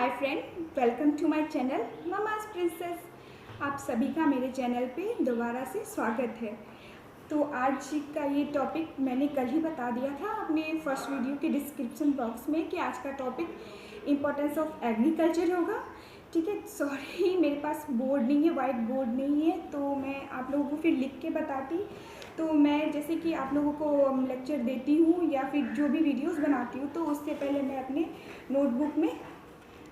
Hi friend, welcome to my channel mama's princess. आप सभी का मेरे चैनल पे दोबारा से स्वागत है। तो आज का ये टॉपिक मैंने कल ही बता दिया था अपने फर्स्ट वीडियो के डिस्क्रिप्शन बॉक्स में कि आज का टॉपिक इम्पोर्टेंस ऑफ एग्रीकल्चर होगा। ठीक है, सॉरी मेरे पास बोर्ड नहीं है, वाइट बोर्ड नहीं है, तो मैं आप लोगों को फिर लिख के बताती। तो मैं जैसे कि आप लोगों को लेक्चर देती हूँ या फिर जो भी वीडियोस बनाती हूँ, तो उससे पहले मैं अपने नोटबुक में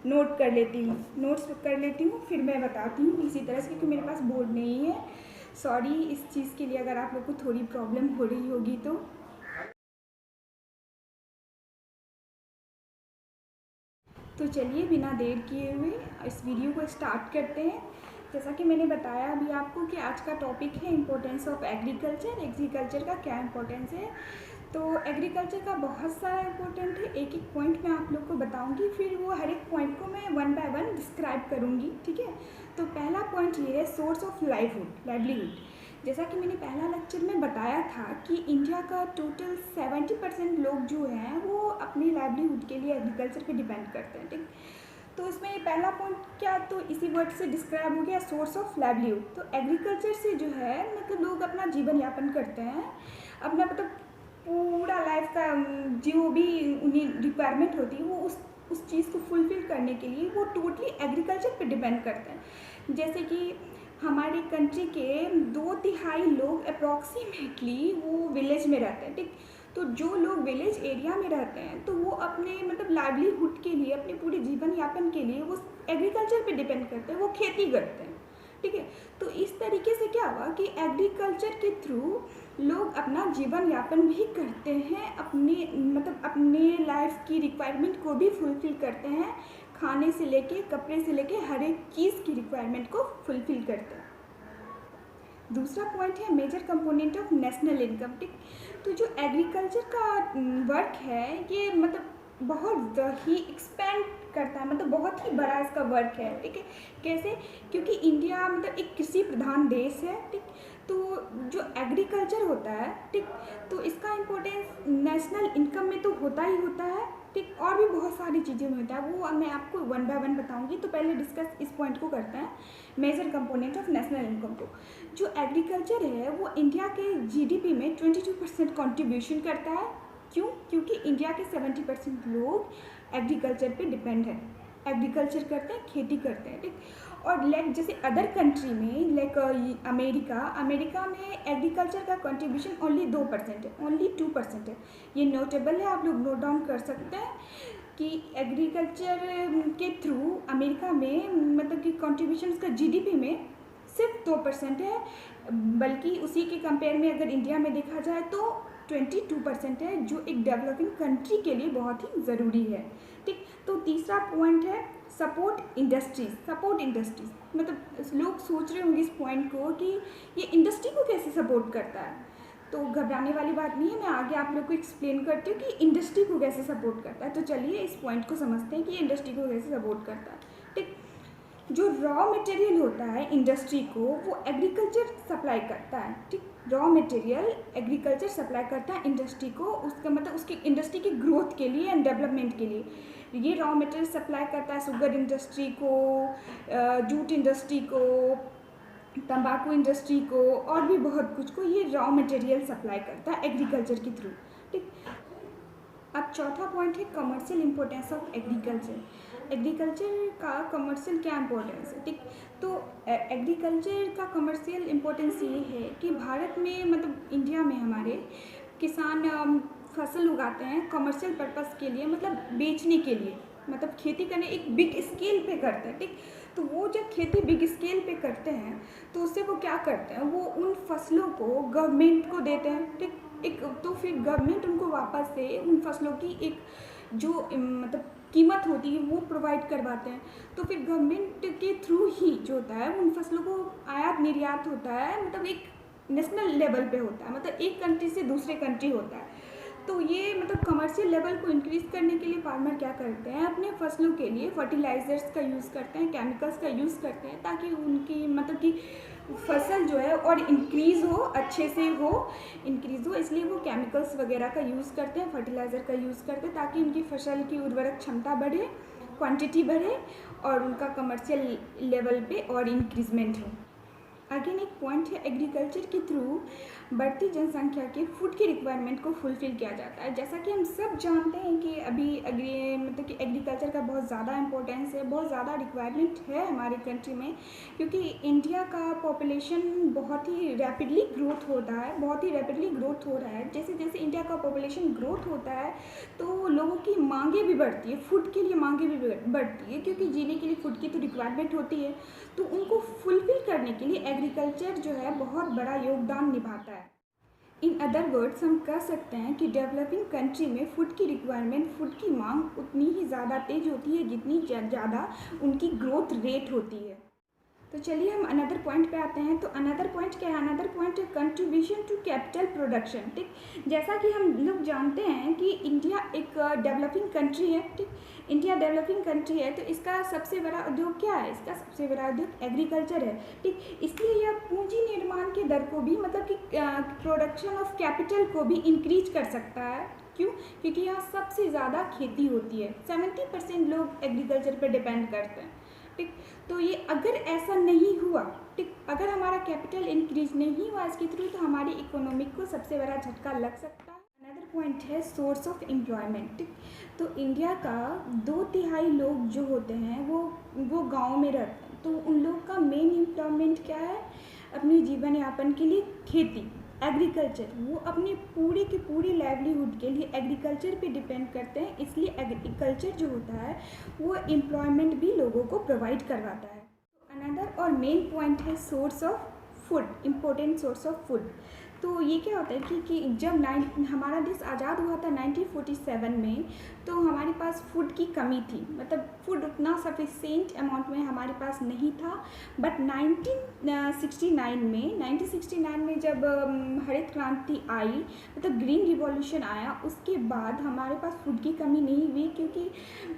नोट्स कर लेती हूँ, फिर मैं बताती हूँ इसी तरह से, क्योंकि मेरे पास बोर्ड नहीं है। सॉरी इस चीज़ के लिए अगर आप लोग को थोड़ी प्रॉब्लम हो रही होगी तो चलिए बिना देर किए हुए इस वीडियो को स्टार्ट करते हैं। जैसा कि मैंने बताया अभी आपको कि आज का टॉपिक है इम्पोर्टेंस ऑफ एग्रीकल्चर का क्या इम्पोर्टेंस है। तो एग्रीकल्चर का बहुत सारा इम्पोर्टेंट है, एक एक पॉइंट मैं आप लोग को बताऊंगी, फिर वो हर एक पॉइंट को मैं वन बाय वन डिस्क्राइब करूंगी। ठीक है, तो पहला पॉइंट ये है सोर्स ऑफ लाइवलीहुड। जैसा कि मैंने पहला लेक्चर में बताया था कि इंडिया का टोटल 70% लोग जो हैं वो अपनी लाइवलीहुड के लिए एग्रीकल्चर पे डिपेंड करते हैं। ठीक, तो इसमें पहला पॉइंट क्या, तो इसी वर्ड से डिस्क्राइब हो गया सोर्स ऑफ लाइवलीहुड। तो एग्रीकल्चर से जो है मतलब लोग अपना जीवन यापन करते हैं, अपना मतलब पूरा लाइफ का जो भी उन्हें रिक्वायरमेंट होती है वो उस चीज़ को फुलफ़िल करने के लिए वो टोटली एग्रीकल्चर पे डिपेंड करते हैं। जैसे कि हमारे कंट्री के 2/3 लोग अप्रॉक्सीमेटली वो विलेज में रहते हैं। ठीक, तो जो लोग विलेज एरिया में रहते हैं तो वो अपने मतलब लाइवलीहुड के लिए, अपने पूरे जीवन यापन के लिए वो एग्रीकल्चर पे डिपेंड करते हैं, वो खेती करते हैं। ठीक है, तो इस तरीके से क्या हुआ कि एग्रीकल्चर के थ्रू लोग अपना जीवन यापन भी करते हैं, अपने लाइफ की रिक्वायरमेंट को भी फुलफ़िल करते हैं, खाने से लेके कपड़े से लेके हर एक चीज़ की रिक्वायरमेंट को फुलफ़िल करते हैं। दूसरा पॉइंट है major component of national income. ठीक, तो जो एग्रीकल्चर का वर्क है ये मतलब बहुत ही एक्सपेंड करता है, मतलब बहुत ही बड़ा इसका वर्क है। ठीक है, कैसे, क्योंकि इंडिया मतलब एक कृषि प्रधान देश है। ठीक, तो जो एग्रीकल्चर होता है, ठीक, तो इसका इम्पोर्टेंस नेशनल इनकम में तो होता ही होता है। ठीक, और भी बहुत सारी चीज़ें में होता है, वो मैं आपको वन बाय वन बताऊंगी। तो पहले डिस्कस इस पॉइंट को करते हैं, major component of national income को। जो एग्रीकल्चर है वो इंडिया के जीडीपी में 22% कंट्रीब्यूशन करता है। क्यों? क्योंकि इंडिया के 70% लोग एग्रीकल्चर पे डिपेंड है, एग्रीकल्चर करते हैं, खेती करते हैं। ठीक, और लाइक जैसे अदर कंट्री में लाइक अमेरिका में एग्रीकल्चर का कंट्रीब्यूशन ओनली 2% है, ओनली 2% है। ये नोटेबल है, आप लोग नोट डाउन कर सकते हैं कि एग्रीकल्चर के थ्रू अमेरिका में मतलब कि कंट्रीब्यूशन उसका जीडीपी में सिर्फ 2% है, बल्कि उसी के कंपेयर में अगर इंडिया में देखा जाए तो 22% है, जो एक डेवलपिंग कंट्री के लिए बहुत ही ज़रूरी है। ठीक, तो तीसरा पॉइंट है सपोर्ट इंडस्ट्रीज। मतलब लोग सोच रहे होंगे इस पॉइंट को कि ये इंडस्ट्री को कैसे सपोर्ट करता है, तो घबराने वाली बात नहीं है, मैं आगे आप लोग को एक्सप्लेन करती हूँ कि इंडस्ट्री को कैसे सपोर्ट करता है। तो चलिए इस पॉइंट को समझते हैं कि इंडस्ट्री को कैसे सपोर्ट करता है। ठीक, जो रॉ मटेरियल होता है इंडस्ट्री को वो एग्रीकल्चर सप्लाई करता है। ठीक, रॉ मटेरियल एग्रीकल्चर सप्लाई करता है इंडस्ट्री को, उसका मतलब उसकी इंडस्ट्री की ग्रोथ के लिए एंड डेवलपमेंट के लिए ये रॉ मटेरियल सप्लाई करता है शुगर इंडस्ट्री को, जूट इंडस्ट्री को, तंबाकू इंडस्ट्री को, और भी बहुत कुछ को ये रॉ मटेरियल सप्लाई करता है एग्रीकल्चर के थ्रू। ठीक, अब चौथा पॉइंट है कमर्शियल इम्पोर्टेंस ऑफ एग्रीकल्चर का कमर्शियल क्या इम्पोर्टेंस है। ठीक, तो एग्रीकल्चर का कमर्शियल इम्पोर्टेंस ये है कि भारत में मतलब इंडिया में हमारे किसान फसल उगाते हैं कमर्शियल पर्पस के लिए, मतलब बेचने के लिए, मतलब खेती करने एक बिग स्केल पे करते हैं। ठीक, तो वो जब खेती बिग स्केल पे करते हैं तो उससे वो क्या करते हैं, वो उन फसलों को गवर्नमेंट को देते हैं। ठीक, एक तो फिर गवर्नमेंट उनको वापस से उन फसलों की एक जो मतलब कीमत होती है वो प्रोवाइड करवाते हैं। तो फिर गवर्नमेंट के थ्रू ही जो होता है उन फसलों को आयात निर्यात होता है, मतलब एक नेशनल लेवल पे होता है, मतलब एक कंट्री से दूसरे कंट्री होता है। तो ये मतलब कमर्शियल लेवल को इंक्रीज़ करने के लिए फार्मर क्या करते हैं, अपने फसलों के लिए फर्टिलाइज़र्स का यूज़ करते हैं, केमिकल्स का यूज़ करते हैं, ताकि उनकी मतलब कि फसल जो है और इंक्रीज़ हो, अच्छे से इंक्रीज़ हो, इसलिए वो केमिकल्स वगैरह का यूज़ करते हैं, फर्टिलाइज़र का यूज़ करते हैं, ताकि उनकी फसल की उर्वरक क्षमता बढ़े क्वांटिटी बढ़े और उनका कमर्शियल लेवल पे और इंक्रीजमेंट हो। अगेन एक पॉइंट है, एग्रीकल्चर के थ्रू बढ़ती जनसंख्या के फूड की रिक्वायरमेंट को फुलफ़िल किया जाता है। जैसा कि हम सब जानते हैं कि अभी मतलब कि एग्रीकल्चर का बहुत ज़्यादा इम्पोर्टेंस है, बहुत ज़्यादा रिक्वायरमेंट है हमारे कंट्री में, क्योंकि इंडिया का पॉपुलेशन बहुत ही रैपिडली ग्रोथ होता है, बहुत ही रैपिडली ग्रोथ हो रहा है। जैसे जैसे इंडिया का पॉपुलेशन ग्रोथ होता है तो लोगों की मांगें भी बढ़ती है, फूड के लिए मांगें भी बढ़ती है, क्योंकि जीने के लिए फूड की तो रिक्वायरमेंट होती है, तो उनको फुलफ़िल करने के लिए एग्रीकल्चर जो है बहुत बड़ा योगदान निभाता है। इन अदर वर्ड्स हम कह सकते हैं कि डेवलपिंग कंट्री में फूड की रिक्वायरमेंट, फूड की मांग उतनी ही ज़्यादा तेज़ होती है जितनी ज़्यादा उनकी ग्रोथ रेट होती है। तो चलिए हम अनदर पॉइंट पे आते हैं। तो अनदर पॉइंट क्या है? अनदर पॉइंट है कंट्रीब्यूशन टू कैपिटल प्रोडक्शन। ठीक, जैसा कि हम लोग जानते हैं कि इंडिया एक डेवलपिंग कंट्री है। ठीक, इंडिया डेवलपिंग कंट्री है, तो इसका सबसे बड़ा उद्योग क्या है? इसका सबसे बड़ा उद्योग एग्रीकल्चर है। ठीक, इसलिए यह पूंजी निर्माण के दर को भी, मतलब कि प्रोडक्शन ऑफ कैपिटल को भी इंक्रीज कर सकता है। क्यों? क्योंकि यहाँ सबसे ज़्यादा खेती होती है, 70% लोग एग्रीकल्चर पर डिपेंड करते हैं। ठीक, तो ये अगर ऐसा नहीं हुआ, ठीक, अगर हमारा कैपिटल इंक्रीज नहीं हुआ इसके थ्रू, तो हमारी इकोनॉमिक को सबसे बड़ा झटका लग सकता है। अनदर पॉइंट है सोर्स ऑफ एम्प्लॉयमेंट। ठीक, तो इंडिया का 2/3 लोग जो होते हैं वो गांव में रहते हैं, तो उन लोग का मेन एम्प्लॉयमेंट क्या है? अपने जीवन यापन के लिए खेती, एग्रीकल्चर, वो अपने पूरे की पूरी लाइवलीहुड के लिए एग्रीकल्चर पे डिपेंड करते हैं। इसलिए एग्रीकल्चर जो होता है वो एम्प्लॉयमेंट भी लोगों को प्रोवाइड करवाता है। अनदर और मेन पॉइंट है source of food, important source of food. तो ये क्या होता है कि जब हमारा देश आज़ाद हुआ था 1947 में, तो हमारे पास फूड की कमी थी, मतलब फूड उतना सफिशिएंट अमाउंट में हमारे पास नहीं था। बट 1969 में जब हरित क्रांति आई, मतलब ग्रीन रिवॉल्यूशन आया, उसके बाद हमारे पास फूड की कमी नहीं हुई, क्योंकि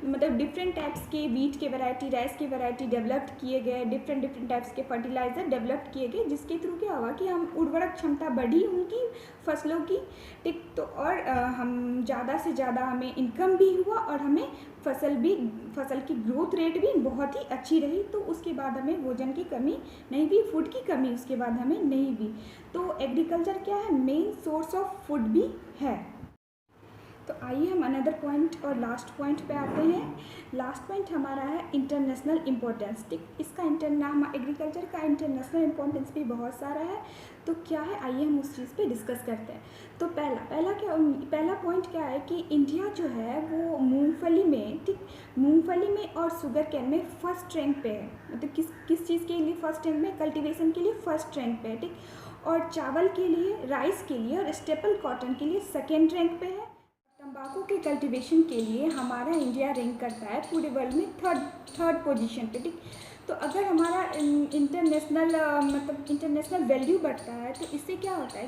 मतलब डिफरेंट टाइप्स के वीट के वैरायटी, राइस के वैरायटी डेवलप किए गए, डिफरेंट टाइप्स के फर्टिलाइज़र डेवलप किए गए, जिसके थ्रू क्या हुआ कि हम उर्वरक क्षमता बढ़ी उनकी फसलों की। ठीक, तो और हम ज़्यादा से ज़्यादा हमें इनकम भी हुआ और हमें फसल की ग्रोथ रेट भी बहुत ही अच्छी रही। तो उसके बाद हमें भोजन की कमी नहीं हुई, फूड की कमी उसके बाद हमें नहीं हुई। तो एग्रीकल्चर क्या है? मेन सोर्स ऑफ फूड भी है। तो आइए हम अनदर पॉइंट और लास्ट पॉइंट पे आते हैं। लास्ट पॉइंट हमारा है इंटरनेशनल इम्पोर्टेंस। ठीक, इसका एग्रीकल्चर का इंटरनेशनल इम्पोर्टेंस भी बहुत सारा है। तो क्या है, आइए हम उस चीज़ पे डिस्कस करते हैं। तो पहला पॉइंट क्या है कि इंडिया जो है वो मूंगफली में, ठीक, मूंगफली में और शुगर कैन में फर्स्ट रैंक पे है। मतलब किस चीज़ के लिए फर्स्ट रैंक में? कल्टीवेशन के लिए फर्स्ट रैंक पे है। ठीक, और चावल के लिए, राइस के लिए और स्टेपल कॉटन के लिए सेकेंड रैंक पे है। तंबाकू के कल्टीवेशन के लिए हमारा इंडिया रैंक करता है पूरे वर्ल्ड में थर्ड पोजीशन पे। ठीक, तो अगर हमारा इंटरनेशनल वैल्यू बढ़ता है, तो इससे क्या होता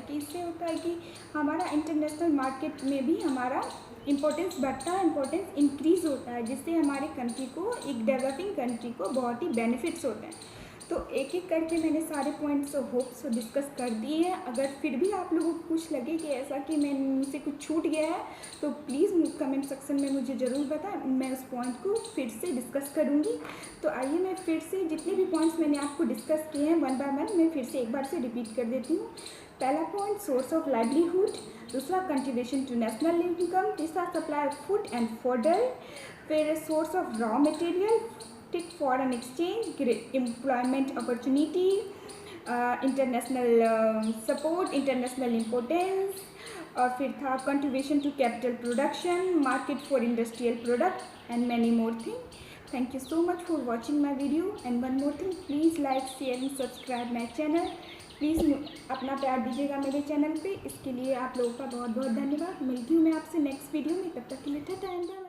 है कि हमारा इंटरनेशनल मार्केट में भी हमारा इम्पोर्टेंस बढ़ता है, इम्पोर्टेंस इंक्रीज़ होता है, जिससे हमारे कंट्री को, एक डेवलपिंग कंट्री को बहुत ही बेनिफिट्स होते हैं। तो एक एक करके मैंने सारे पॉइंट्स होप्स डिस्कस कर दिए हैं। अगर फिर भी आप लोगों को कुछ लगे कि ऐसा कि मुझसे कुछ छूट गया है, तो प्लीज़ कमेंट सेक्शन में मुझे ज़रूर बताएं, मैं उस पॉइंट को फिर से डिस्कस करूँगी। तो आइए मैं फिर से जितने भी पॉइंट्स मैंने आपको डिस्कस किए हैं वन बाय वन मैं फिर से एक बार से रिपीट कर देती हूँ। पहला पॉइंट सोर्स ऑफ लाइवलीहुड, दूसरा कंट्रीब्यूशन टू नेशनल इनकम, तीसरा supply of food and fodder, फिर सोर्स ऑफ रॉ मटेरियल, ठीक, foreign exchange, employment opportunity, international support, international importance, और फिर था contribution to capital production, market for industrial product and many more thing. Thank you so much for watching my video, and one more thing, please like, share and subscribe my channel. Please अपना प्यार दीजिएगा मेरे channel पे, इसके लिए आप लोगों का बहुत बहुत धन्यवाद। मिलती हूँ मैं आपसे नेक्स्ट वीडियो में, तब तक के लिए टाटा एंड बाय।